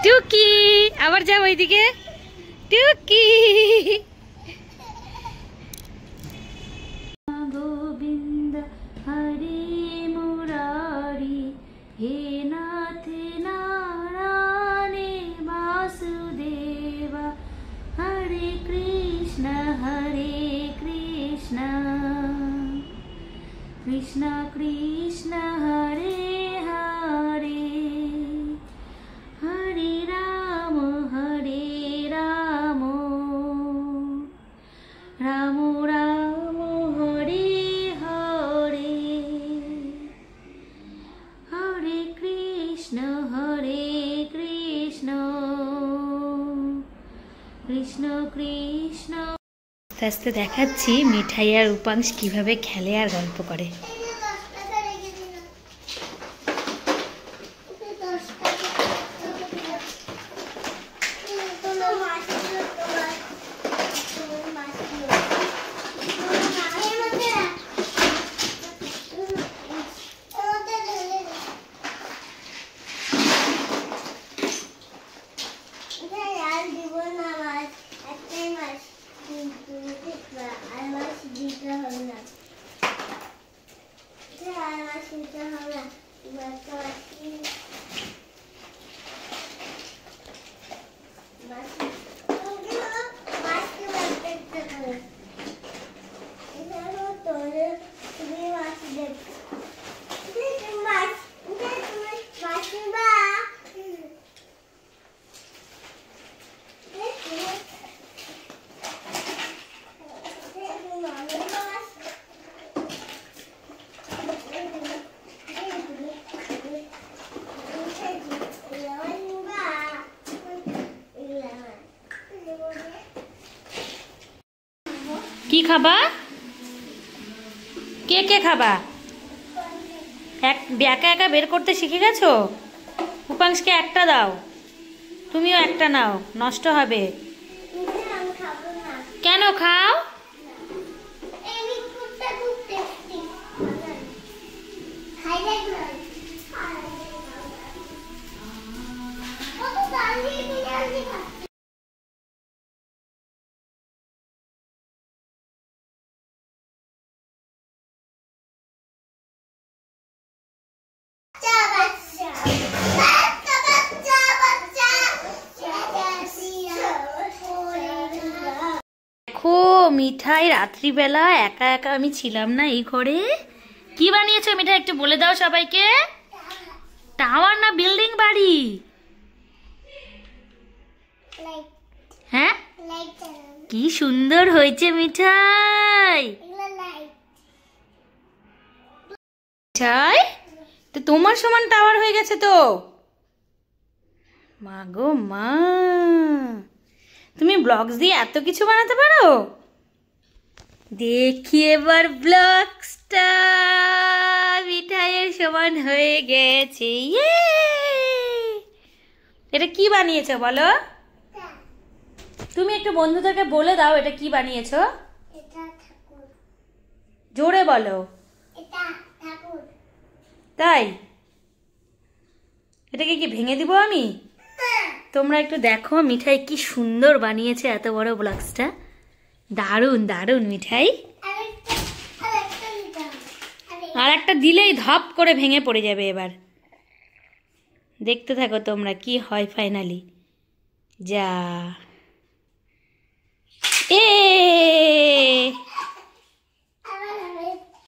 টুকি আবার যাও ওইদিকে। টুকি গোবিন্দ হরে মুরারি হে নাথ নারায়ণ বাসুদেব হরে কৃষ্ণ কৃষ্ণ কৃষ্ণ হরে হরে হরে রাম রাম রাম হরে হরে হরে কৃষ্ণ কৃষ্ণ কৃষ্ণ। আস্তে আস্তে দেখাচ্ছি মিঠাই আর রূপাংশ কিভাবে খেলে আর গল্প করে। কি খাবা? কে কে খাবা? একা একা বের করতে শিখে গেছো? উপাংশকে একটা দাও, তুমিও একটা নাও, নষ্ট হবে। কেন খাও? দেখো মিঠাই রাত্রিবেলা একা একা আমি ছিলাম না এই ঘরে। কি বানিয়েছো মিঠাই একটু বলে দাও সবাইকে। টাওয়ার না বিল্ডিং বাড়ি? হ্যাঁ কি সুন্দর হয়েছে মিঠাই। মিঠাই তো তোমার সমান টাওয়ার হয়ে গেছে তো। মা গো মা, তুমি ব্লগস দিয়ে এত কিছু বানাতে পারো? দেখি এবার ব্লগসটা মিঠাইয়ের সমান হয়ে গেছে। এটা কি বানিয়েছো বলো? তুমি একটু বন্ধুদেরকে বলে দাও এটা কি বানিয়েছো। জোরে বলো। তাই? এটাকে কি ভেঙে দিব আমি? তোমরা একটু দেখো মিঠাই কি সুন্দর বানিয়েছে এত বড় ব্লগসটা। দারুণ দারুণ মিঠাই। আর একটা দিলেই ধপ করে ভেঙে পড়ে যাবে। এবার দেখতে থাকো তোমরা কি হয় ফাইনালি। যা